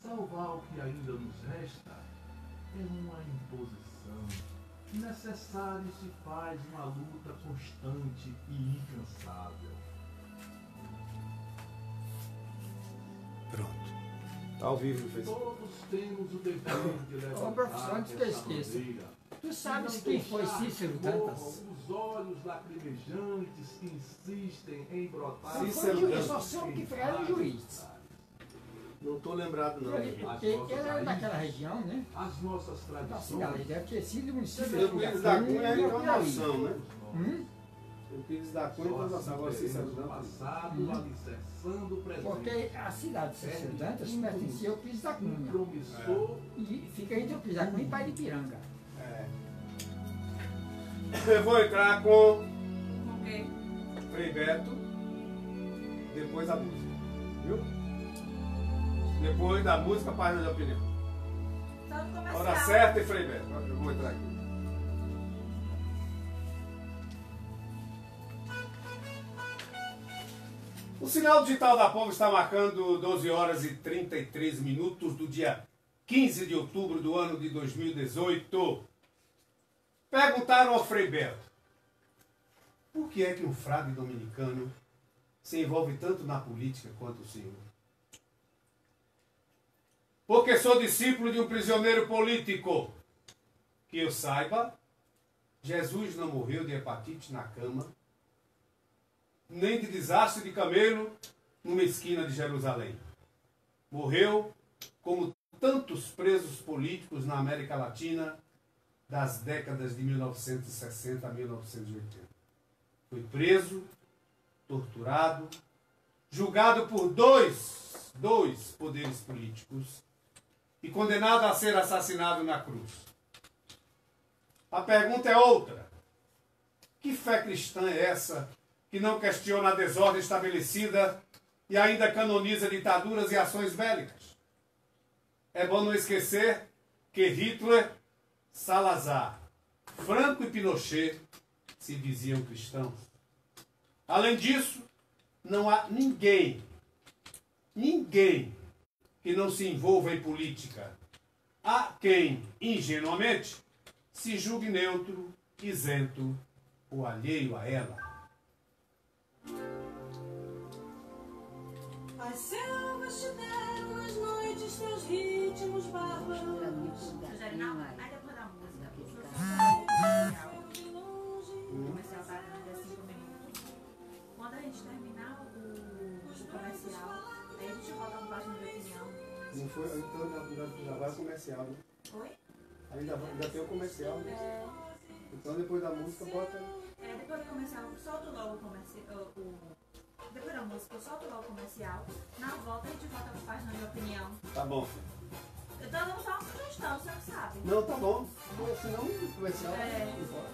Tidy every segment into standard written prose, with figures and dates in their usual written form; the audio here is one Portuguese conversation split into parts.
salvar o que ainda nos resta é uma imposição. Necessário se faz uma luta constante e incansável. Pronto. Tá ao vivo no Facebook. Todos temos o dever de levantar professor, antes que eu essa esqueça. bandeira. Tu sabes Não quem foi deixar Cícero que morram Dantas? os olhos lacrimejantes que insistem em brotar. Só Cícero foi juiz, Dantas. só soube que era um juiz. Não tô lembrado não. Ele era daquela região, né? As nossas Da tradições. cidade, deve ter sido do município Euclides da Cunha é Piauí. encarnação, né? Hum? Euclides da Cunha é Só encarnação. assim Agora Cícero teremos o Dantas. passado alicerçando o presente. Porque a cidade de Cícero Dantas pertencia ao Euclides da Cunha. Promissor E fica entre o Euclides da Cunha e Pairipiranga. É. Eu vou entrar com Ok. Frei Beto, depois a música. Viu? Depois da música, página de opinião. Tanto comercial. Hora certa e Frei Beto. Eu vou entrar aqui. O sinal digital da Povo está marcando 12 horas e 33 minutos do dia 15 de outubro do ano de 2018. Perguntaram ao Frei Beto: por que é que um frade dominicano se envolve tanto na política quanto o senhor? Porque sou discípulo de um prisioneiro político. Que eu saiba, Jesus não morreu de hepatite na cama, nem de desastre de camelo numa esquina de Jerusalém. Morreu como tantos presos políticos na América Latina das décadas de 1960 a 1980. Foi preso, torturado, julgado por dois poderes políticos e condenado a ser assassinado na cruz. A pergunta é outra. Que fé cristã é essa que não questiona a desordem estabelecida e ainda canoniza ditaduras e ações bélicas? É bom não esquecer que Hitler, Salazar, Franco e Pinochet se diziam cristãos. Além disso, não há ninguém que não se envolva em política. Há quem, ingenuamente, se julgue neutro, isento ou alheio a ela. As selvas te deram as noites teus ritmos bárbaros. Não, aí depois da música. O comercial tá dando 5 minutos. Quando a gente terminar o comercial, aí a gente volta com página de opinião. Não foi, então já vai o comercial, né? Oi? Ainda tem o comercial, né? Então depois da música bota. Depois do comercial, eu solto logo o comercial. Depois da música, eu solto logo o comercial. Na volta, a gente volta com página de opinião. Tá bom, filho. Eu tô dando só uma sugestão, você não sabe. Não, tá bom. Senão o comercial vai embora.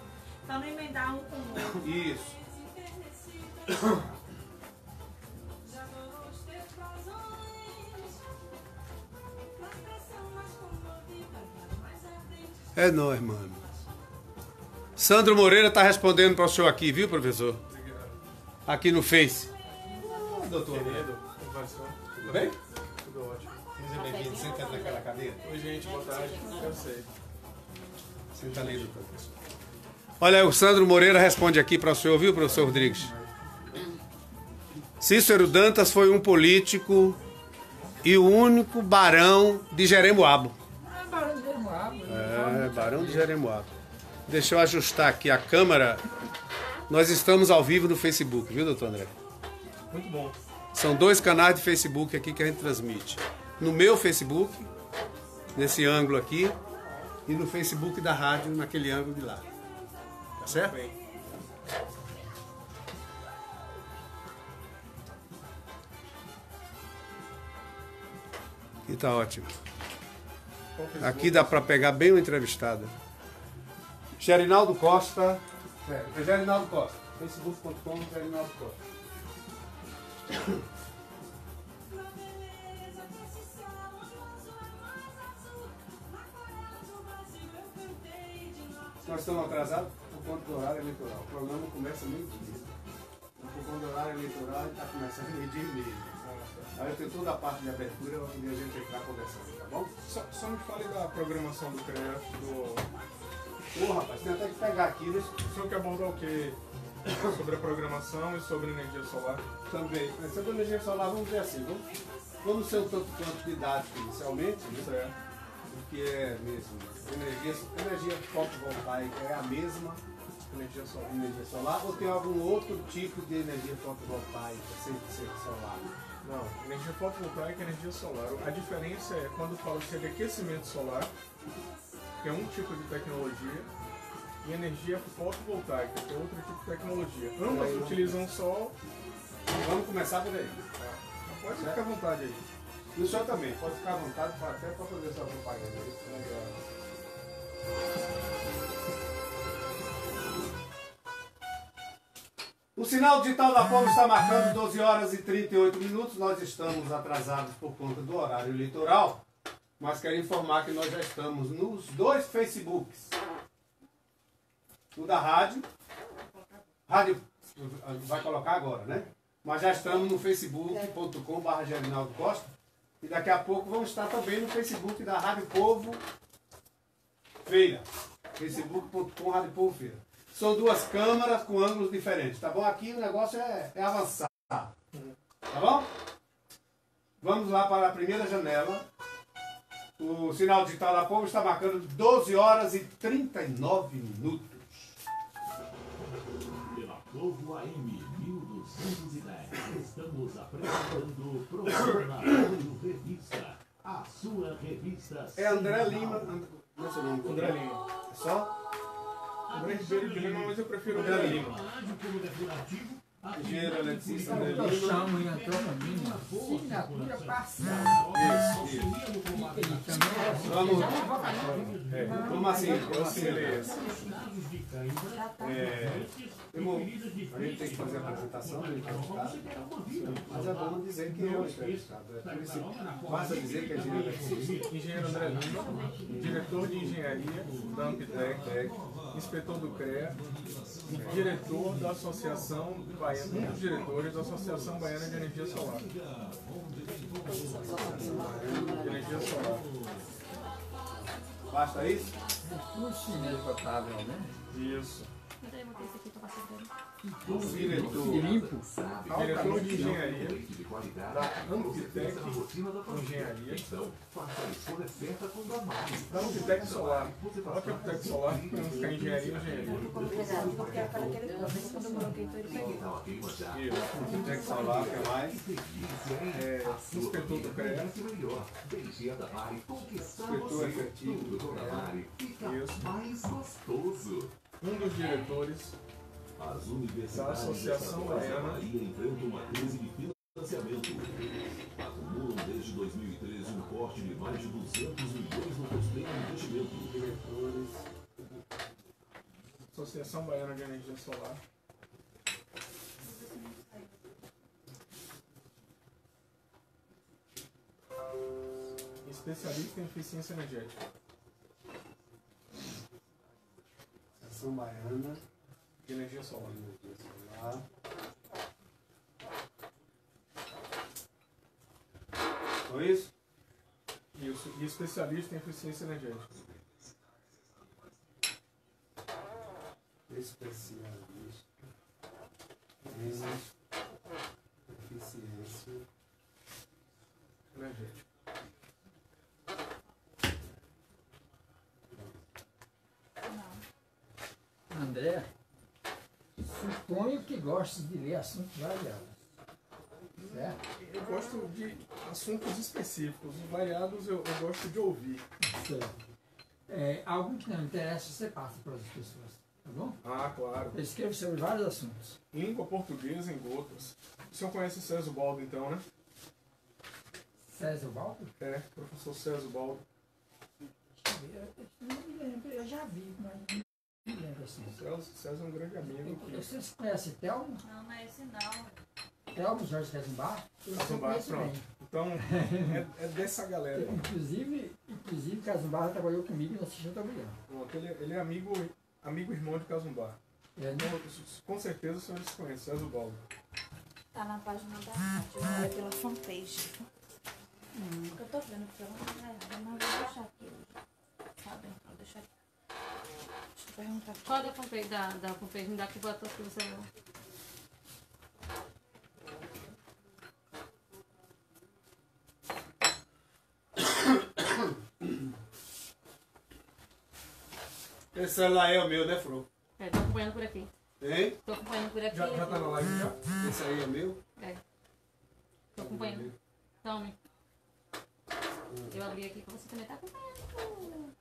Pra não emendar um com o outro. Isso. É nóis, mano. Sandro Moreira está respondendo para o senhor aqui, viu, professor? Aqui no Face. Doutor. Querido, professor. Tudo bem? Tudo ótimo. Seja bem-vindo. Senta naquela cadeira. Oi, gente, boa tarde. Eu sei. Senta ali, doutor. Olha, o Sandro Moreira responde aqui para o senhor, viu, professor Rodrigues? Cícero Dantas foi um político e o único barão de Jeremoabo. Barão de Jeremoabo. É, barão de Jeremoabo. Deixa eu ajustar aqui a câmera. Nós estamos ao vivo no Facebook, viu, doutor André? Muito bom. São 2 canais de Facebook aqui que a gente transmite. No meu Facebook, nesse ângulo aqui, e no Facebook da rádio, naquele ângulo de lá. Tá certo? Bem. Aqui tá ótimo. Aqui dá para pegar bem o entrevistado. Gerinaldo Costa. É Gerinaldo Costa. Facebook.com Gerinaldo Costa. Nós estamos atrasados por conta do horário eleitoral. O programa começa meio-dia. Por conta do horário eleitoral, a gente está começando meio-dia e meio. Aí eu tenho toda a parte de abertura onde a gente está conversando, tá bom? Só me fale da programação do CREA, Ô rapaz, tem até que pegar aqui, né? O senhor quer abordar o que sobre a programação e sobre energia solar? Também. Mas sobre a energia solar, vamos ver assim, vamos ser um tanto quanto didático inicialmente, né? Certo. O que é mesmo? Energia fotovoltaica é a mesma energia solar ou tem algum outro tipo de energia fotovoltaica sem ser solar? Não, energia fotovoltaica e energia solar. A diferença é quando fala-se de aquecimento solar, que é um tipo de tecnologia, e energia fotovoltaica, que é outro tipo de tecnologia. Ambas utilizam sol. Vamos começar por aí. Tá? Pode ficar à vontade aí. E o senhor também, pode ficar à vontade até para fazer sua propaganda aí. O sinal digital da Polo está marcando 12 horas e 38 minutos. Nós estamos atrasados por conta do horário eleitoral, mas quero informar que nós já estamos nos 2 Facebooks. O da rádio vai colocar agora, né? Mas já estamos no facebook.com/Gerinaldo Costa e daqui a pouco vamos estar também no Facebook da Rádio Povo Feira. facebook.com/Rádio Povo Feira. São 2 câmeras com ângulos diferentes, tá bom? Aqui o negócio é avançar, tá bom? Vamos lá para a primeira janela. O sinal digital da Povo está marcando 12 horas e 39 minutos. Pela Povo AM 1210, estamos apresentando o programa Apoio Revista, a sua revista. É André Lima. Não é seu nome? André Lima. É só? André Ribeiro de Lima, mas eu prefiro André Lima. Engenheiro eletricista André Eu Lima. chamo em Antônio Lima, assinatura parcial. Isso. Ele também é Vamos. É. Vamos assim, Eu assinei esse. A gente tem que fazer a apresentação do entrevistado, mas é bom dizer que é o entrevistado. Basta dizer que é engenheiro eletricista. Engenheiro André Lima, diretor de engenharia da Amptec, inspetor do CREA, diretor da Associação Baiana, um dos diretores da Associação Baiana de Energia Solar. Energia solar. Basta isso? tudo chinês potável, né? Isso. Peraí, vou ter esse aqui pra você ver. Diretor. Limpo. Diretor de engenharia da Amptec Engenharia. Da Amptec Solar. Fala que é Amptec Solar, para não ficar engenharia. Exato, porque é para aquele quando eu coloquei tudo isso aqui. Isso. Amptec Solar, o que mais? Inspetor do CREA. Inspetor efetivo do CREA. Isso. Um dos diretores As da universidades Associação Baiana enfrentam uma crise de financiamento. Acumulam desde 2013 um corte de mais de 200 milhões no custeio de investimento. Diretores. Associação Baiana de Energia Solar. Especialista em eficiência energética. Associação Baiana De Energia Solar. de Energia Solar. Foi isso? Isso. E especialista em eficiência energética. Especialista em eficiência. Energética. André, suponho que goste de ler assuntos variados. Certo? Eu gosto de assuntos específicos. Os variados eu gosto de ouvir. Certo. Algo que não interessa, você passa para as pessoas. Tá bom? Ah, claro. Eu escrevo sobre vários assuntos. Língua portuguesa em gotas. O senhor conhece o César Baldo, então, né? César Baldo? É, professor César Baldo. Eu não me lembro, eu já vi, mas não me lembro assim. César é um grande amigo. Vocês conhecem Telmo? Não, não é esse não. Telmo Jorge Casumbar? Eu Casumbar, conheço pronto. bem. Então, é dessa galera aí. Inclusive Casumbar trabalhou comigo na Assistente ao Brilhão. Pronto, ele é amigo irmão de Casumbar. É, Então, com certeza o senhor se conhece, César Baldo. Tá na página da rádio, é pela fanpage. Porque eu tô vendo que eu não tô errado, mas vou deixar aqui hoje. Sabe? Vou deixar aqui. Deixa eu perguntar. Qual é da fanpage? Da fanpage? Me dá que botou que você viu. Esse celular é o meu, né, Fro? É, tô acompanhando por aqui. Hein? Tô acompanhando por aqui. Já tá na live já? Esse aí é meu? É. Tô acompanhando. Tome. Eu abri aqui pra você também tá acompanhando.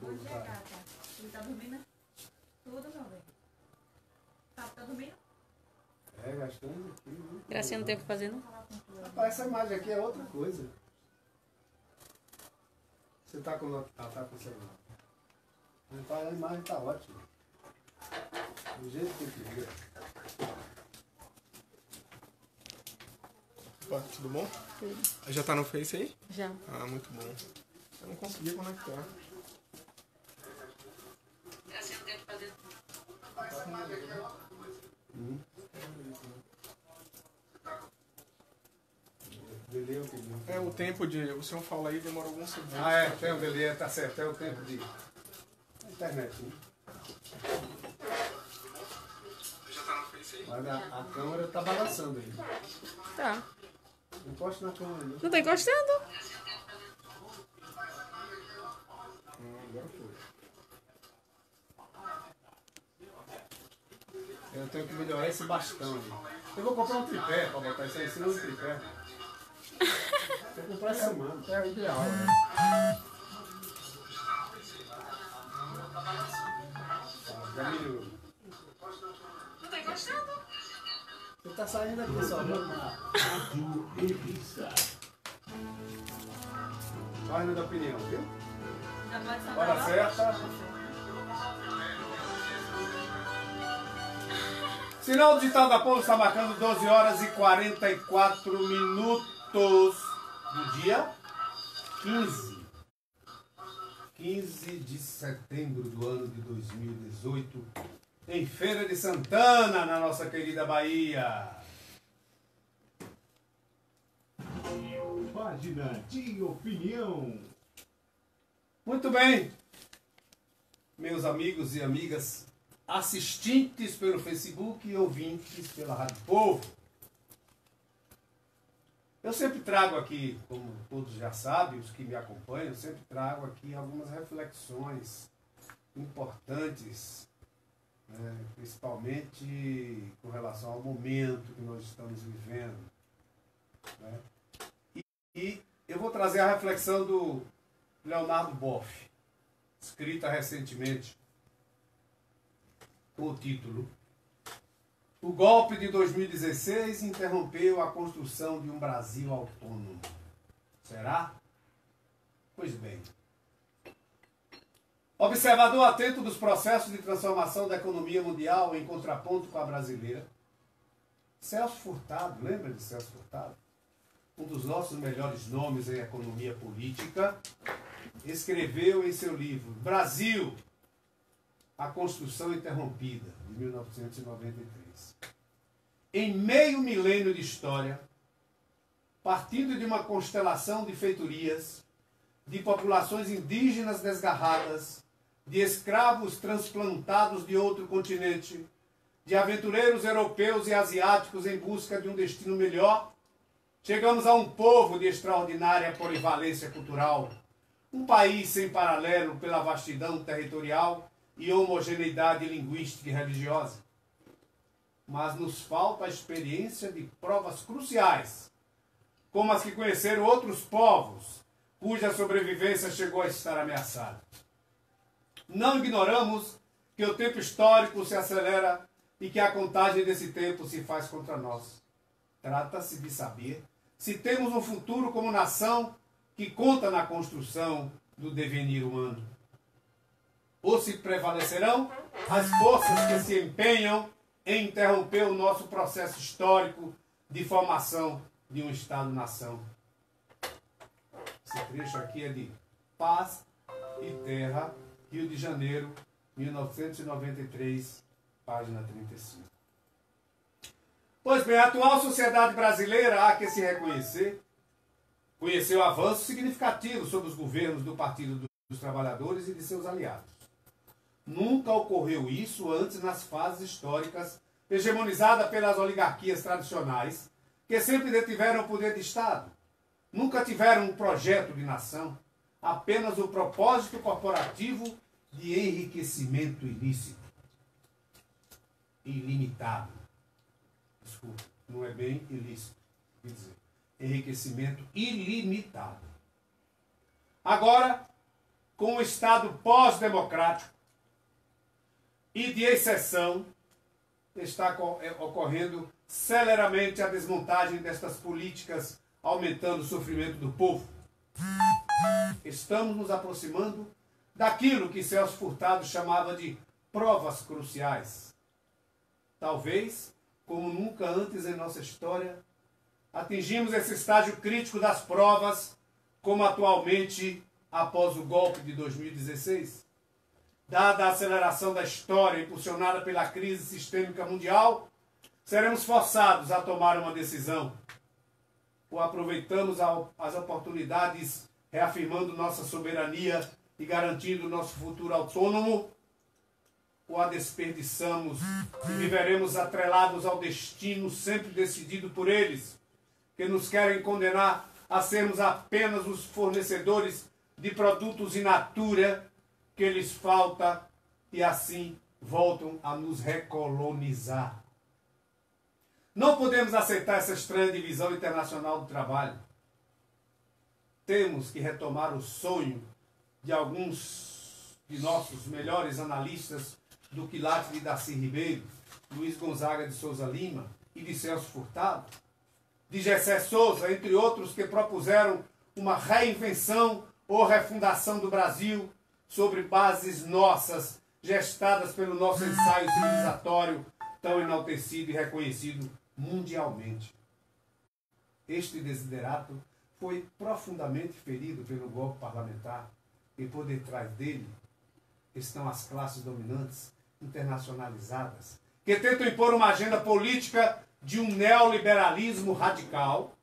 Bom dia, gata. Ele tá dormindo? Tudo, meu bem. Tá dormindo? É, gastando aqui, né? Gracinha não tem o que fazer, não? Rapaz, essa imagem aqui é outra coisa. Você tá com o celular. Rapaz, a imagem tá ótima. Do jeito que eu queria. Opa, tudo bom? Já tá no Face aí? Já. Ah, muito bom. Eu não consegui conectar. Gracinha não tem o que fazer. É, o tempo de... O senhor fala aí, demora alguns segundos. Ah, é, tem o delay, tá certo, é o tempo de... internet, né? Já tá no Face aí? Mas a câmera tá balançando aí. Tá. Encosta na câmera, né? Não tô encostando. Agora foi. Eu tenho que melhorar esse bastão aí. Eu vou comprar um tripé pra botar isso aí em cima do tripé. Vou comprar essa semana. É o ideal, né? Já melhorou. Não tô encostando. Você tá saindo aqui só, né? Página da opinião, viu? Já pode estar Hora certa. Sinal digital da Povo está marcando 12 horas e 44 minutos do dia 15 de setembro do ano de 2018, em Feira de Santana, na nossa querida Bahia. Página de opinião. Muito bem, meus amigos e amigas, assistentes pelo Facebook e ouvintes pela Rádio Povo. Eu sempre trago aqui, como todos já sabem, os que me acompanham, eu sempre trago aqui algumas reflexões importantes, né, principalmente com relação ao momento que nós estamos vivendo. Né? E eu vou trazer a reflexão do Leonardo Boff, escrita recentemente, com o título: O golpe de 2016 interrompeu a construção de um Brasil autônomo. Será? Pois bem. Observador atento dos processos de transformação da economia mundial em contraponto com a brasileira, Celso Furtado, lembra de Celso Furtado? Um dos nossos melhores nomes em economia política, escreveu em seu livro Brasil, a Construção Interrompida, de 1993. Em meio milênio de história, partindo de uma constelação de feitorias, de populações indígenas desgarradas, de escravos transplantados de outro continente, de aventureiros europeus e asiáticos em busca de um destino melhor, chegamos a um povo de extraordinária polivalência cultural, um país sem paralelo pela vastidão territorial e homogeneidade linguística e religiosa. Mas nos falta a experiência de provas cruciais, como as que conheceram outros povos, cuja sobrevivência chegou a estar ameaçada. Não ignoramos que o tempo histórico se acelera e que a contagem desse tempo se faz contra nós. Trata-se de saber se temos um futuro como nação que conta na construção do devenir humano. Ou se prevalecerão as forças que se empenham em interromper o nosso processo histórico de formação de um Estado-nação. Esse trecho aqui é de Paz e Terra, Rio de Janeiro, 1993, página 35. Pois bem, a atual sociedade brasileira, há que se reconhecer, conheceu avanços significativos sobre os governos do Partido dos Trabalhadores e de seus aliados. Nunca ocorreu isso antes nas fases históricas hegemonizadas pelas oligarquias tradicionais, que sempre detiveram o poder de Estado. Nunca tiveram um projeto de nação, apenas o propósito corporativo de enriquecimento ilícito. Ilimitado. Desculpa, não é bem ilícito. Quer dizer, enriquecimento ilimitado. Agora, com o Estado pós-democrático e de exceção, está ocorrendo celeramente a desmontagem destas políticas, aumentando o sofrimento do povo. Estamos nos aproximando daquilo que Celso Furtado chamava de provas cruciais. Talvez, como nunca antes em nossa história, atingimos esse estágio crítico das provas, como atualmente após o golpe de 2016. Dada a aceleração da história impulsionada pela crise sistêmica mundial, seremos forçados a tomar uma decisão. Ou aproveitamos as oportunidades, reafirmando nossa soberania e garantindo nosso futuro autônomo, ou a desperdiçamos e viveremos atrelados ao destino sempre decidido por eles, que nos querem condenar a sermos apenas os fornecedores de produtos in natura que lhes falta e assim voltam a nos recolonizar. Não podemos aceitar essa estranha divisão internacional do trabalho. Temos que retomar o sonho de alguns de nossos melhores analistas do quilate de Darcy Ribeiro, Luiz Gonzaga de Souza Lima e de Celso Furtado, de Gessé Souza, entre outros, que propuseram uma reinvenção ou refundação do Brasil sobre bases nossas, gestadas pelo nosso ensaio civilizatório, tão enaltecido e reconhecido mundialmente. Este desiderato foi profundamente ferido pelo golpe parlamentar e por detrás dele estão as classes dominantes internacionalizadas que tentam impor uma agenda política de um neoliberalismo radical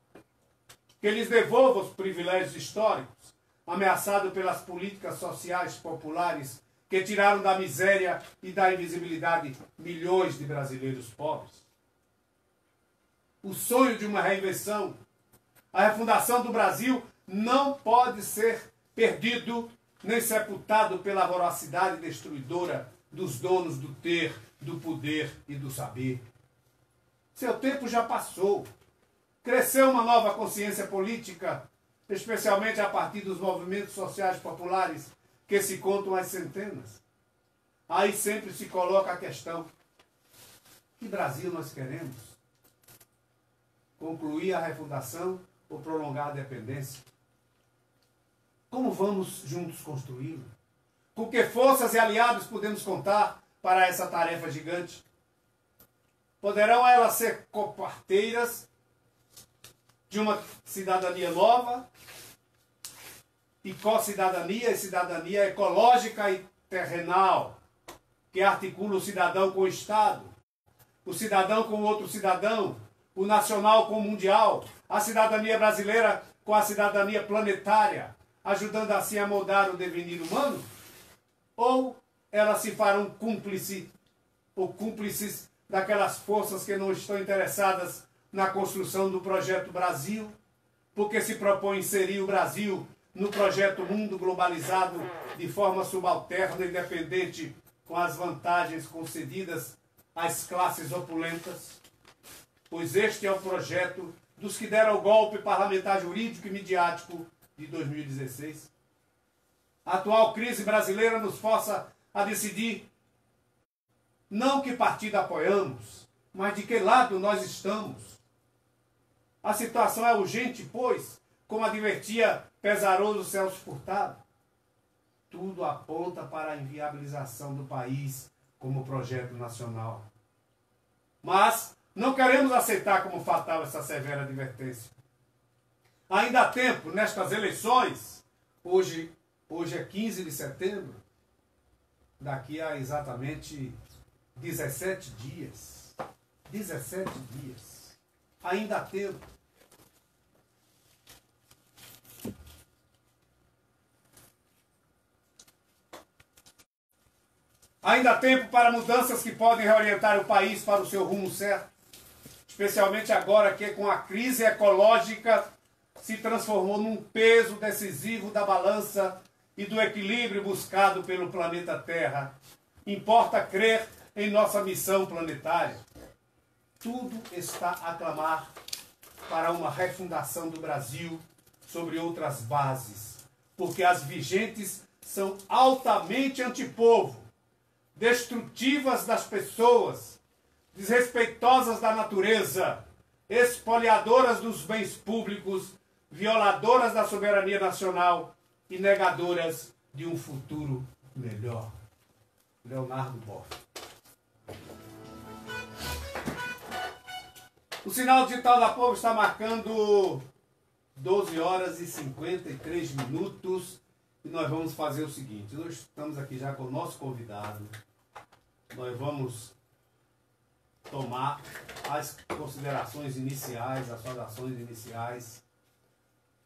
que lhes devolva os privilégios históricos, ameaçado pelas políticas sociais populares que tiraram da miséria e da invisibilidade milhões de brasileiros pobres. O sonho de uma reinvenção, a refundação do Brasil, não pode ser perdido nem sepultado pela voracidade destruidora dos donos do ter, do poder e do saber. Seu tempo já passou. Cresceu uma nova consciência política, especialmente a partir dos movimentos sociais populares, que se contam às centenas. Aí sempre se coloca a questão: que Brasil nós queremos? Concluir a refundação ou prolongar a dependência? Como vamos juntos construí-lo? Com que forças e aliados podemos contar para essa tarefa gigante? Poderão elas ser coparteiras de uma cidadania nova e co-cidadania e cidadania ecológica e terrenal, que articula o cidadão com o Estado, o cidadão com o outro cidadão, o nacional com o mundial, a cidadania brasileira com a cidadania planetária, ajudando assim a moldar o devenir humano? Ou elas se farão cúmplices daquelas forças que não estão interessadas na construção do projeto Brasil, porque se propõe inserir o Brasil no projeto mundo globalizado de forma subalterna e independente, com as vantagens concedidas às classes opulentas? Pois este é o projeto dos que deram o golpe parlamentar jurídico e midiático de 2016. A atual crise brasileira nos força a decidir não que partido apoiamos, mas de que lado nós estamos. A situação é urgente, pois, como advertia pesaroso Celso Furtado, tudo aponta para a inviabilização do país como projeto nacional. Mas não queremos aceitar como fatal essa severa advertência. Ainda há tempo, nestas eleições, hoje Hoje é 15 de setembro. Daqui a exatamente 17 dias. 17 dias. Ainda há tempo. Ainda há tempo para mudanças que podem reorientar o país para o seu rumo certo. Especialmente agora que com a crise ecológica se transformou num peso decisivo da balança e do equilíbrio buscado pelo planeta Terra. Importa crer em nossa missão planetária. Tudo está a clamar para uma refundação do Brasil sobre outras bases, porque as vigentes são altamente antipovo, destrutivas das pessoas, desrespeitosas da natureza, expoliadoras dos bens públicos, violadoras da soberania nacional e negadoras de um futuro melhor. Leonardo Boff. O sinal digital da Povo está marcando 12 horas e 53 minutos e nós vamos fazer o seguinte. Nós estamos aqui já com o nosso convidado. Nós vamos tomar as considerações iniciais, as saudações iniciais.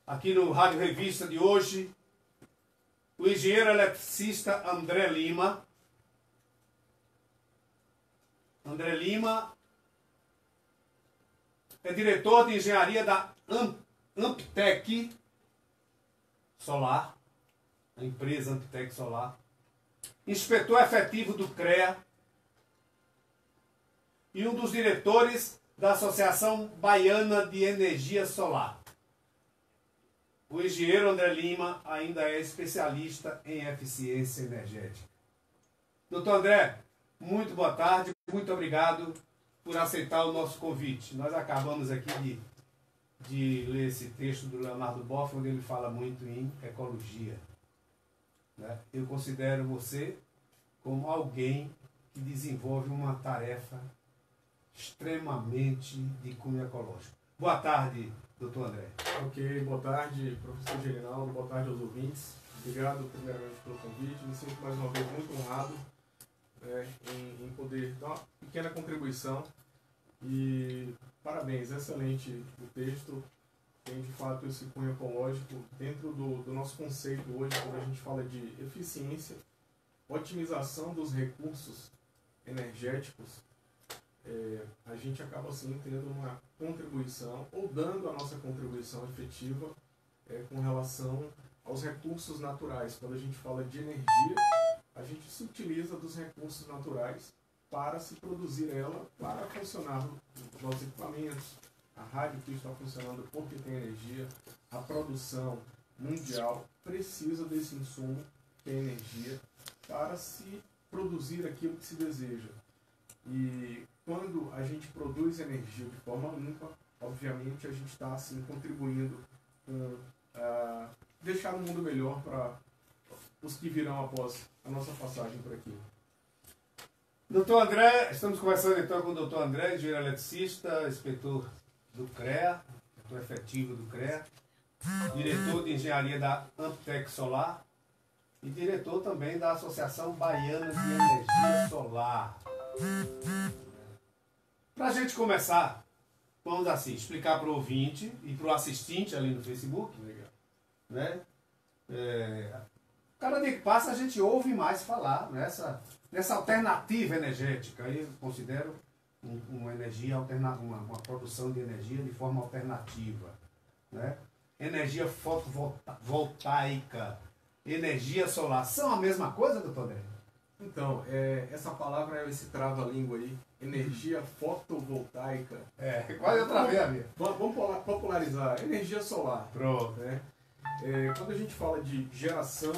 Aqui no Rádio Revista de hoje, o engenheiro eletricista André Lima. André Lima é diretor de engenharia da Amptec Solar, a empresa Amptec Solar, inspetor efetivo do CREA e um dos diretores da Associação Baiana de Energia Solar. O engenheiro André Lima ainda é especialista em eficiência energética. Doutor André, muito boa tarde, muito obrigado por aceitar o nosso convite. Nós acabamos aqui de ler esse texto do Leonardo Boff, onde ele fala muito em ecologia. Né? Eu considero você como alguém que desenvolve uma tarefa extremamente de cunho ecológico. Boa tarde, doutor André. Ok, boa tarde, professor Gerinaldo, boa tarde aos ouvintes. Obrigado primeiramente pelo convite. Me sinto mais uma vez muito honrado em poder dar uma pequena contribuição. E parabéns, excelente o texto. Tem de fato esse cunho ecológico dentro do nosso conceito hoje, quando a gente fala de eficiência, otimização dos recursos energéticos. A gente acaba assim tendo uma contribuição, ou dando a nossa contribuição efetiva com relação aos recursos naturais. Quando a gente fala de energia, a gente se utiliza dos recursos naturais para se produzir ela, para funcionar os nossos equipamentos, a rádio que está funcionando porque tem energia, a produção mundial precisa desse insumo, que é energia, para se produzir aquilo que se deseja. E quando a gente produz energia de forma limpa, obviamente a gente está assim contribuindo com deixar o mundo melhor para os que virão após a nossa passagem por aqui. Doutor André, estamos conversando então com o doutor André, engenheiro eletricista, inspetor do CREA, inspetor efetivo do CREA, diretor de engenharia da Amptec Solar e diretor também da Associação Baiana de Energia Solar. Para a gente começar, vamos assim, explicar para o ouvinte e para o assistente ali no Facebook, né? Cada dia que passa a gente ouve mais falar nessa alternativa energética. Eu considero uma energia uma produção de energia de forma alternativa, né? Energia fotovoltaica, energia solar, são a mesma coisa, doutor André? Então, essa palavra, esse trava-língua aí, energia fotovoltaica. Quase outra vez, amigo. Vamos popularizar, energia solar. Pronto. Né? Quando a gente fala de geração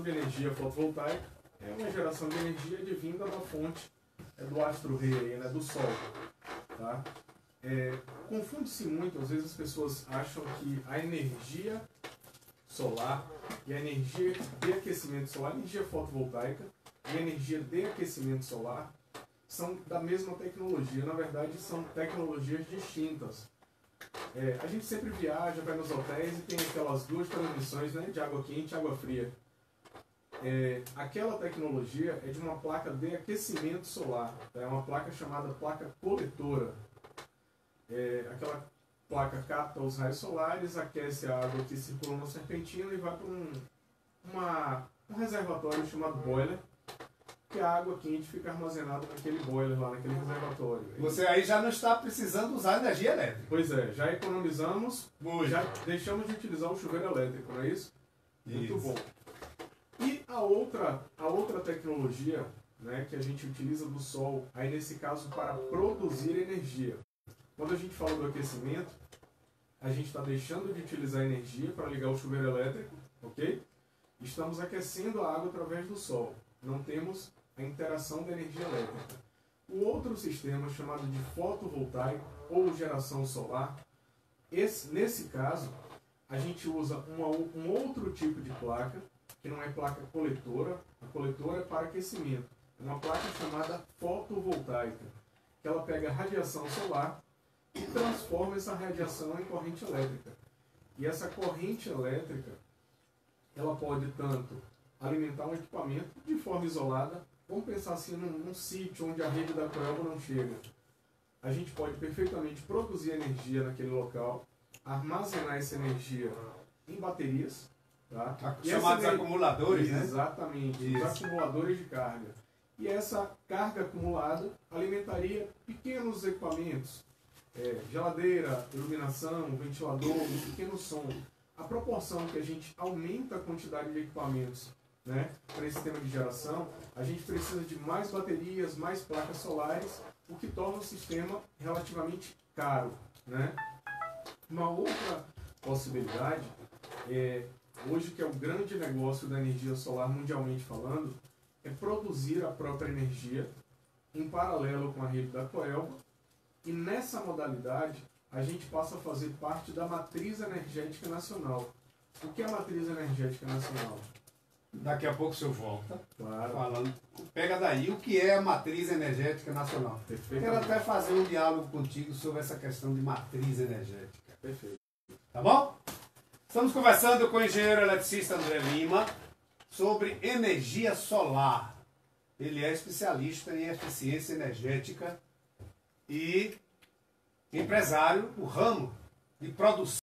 de energia fotovoltaica, é uma geração de energia advinda da fonte do astro-rei, né, do Sol. Tá? Confunde-se muito, às vezes as pessoas acham que a energia solar e a energia de aquecimento solar, a energia fotovoltaica e a energia de aquecimento solar são da mesma tecnologia. Na verdade, são tecnologias distintas. A gente sempre viaja, vai nos hotéis e tem aquelas duas transmissões, né, de água quente e água fria. Aquela tecnologia é de uma placa de aquecimento solar, tá? É uma placa chamada placa coletora. Aquela placa capta os raios solares, aquece a água que circula no serpentino e vai para um reservatório chamado boiler, que a água quente fica armazenada naquele boiler lá, naquele reservatório. Você aí já não está precisando usar energia elétrica. Pois é, já economizamos, já deixamos de utilizar o chuveiro elétrico, não é isso? Muito bom. E a outra tecnologia, né, que a gente utiliza do sol, aí nesse caso para produzir energia. Quando a gente fala do aquecimento, a gente está deixando de utilizar energia para ligar o chuveiro elétrico, ok? Estamos aquecendo a água através do sol. Não temos a interação da energia elétrica. O outro sistema, chamado de fotovoltaico ou geração solar, nesse caso, a gente usa um outro tipo de placa, que não é placa coletora. A coletora é para aquecimento. É uma placa chamada fotovoltaica, que ela pega a radiação solar e transforma essa radiação em corrente elétrica. E essa corrente elétrica, ela pode tanto alimentar um equipamento de forma isolada, vamos pensar assim num sítio onde a rede da Coelba não chega. A gente pode perfeitamente produzir energia naquele local, armazenar essa energia em baterias, tá? Chamados acumuladores, né? Exatamente, os acumuladores de carga. E essa carga acumulada alimentaria pequenos equipamentos, geladeira, iluminação, ventilador, um pequeno som. A proporção que a gente aumenta a quantidade de equipamentos, né, para esse sistema de geração, a gente precisa de mais baterias, mais placas solares, o que torna o sistema relativamente caro, né? Uma outra possibilidade, hoje que é o grande negócio da energia solar mundialmente falando, é produzir a própria energia em paralelo com a rede da Coelba, e nessa modalidade a gente passa a fazer parte da matriz energética nacional. O que é a matriz energética nacional? Daqui a pouco o senhor volta, Claro. falando. Pega daí o que é a matriz energética nacional. Quero até fazer um diálogo contigo sobre essa questão de matriz energética. Perfeito. Tá bom? Estamos conversando com o engenheiro eletricista André Lima sobre energia solar. Ele é especialista em eficiência energética e empresário no ramo de produção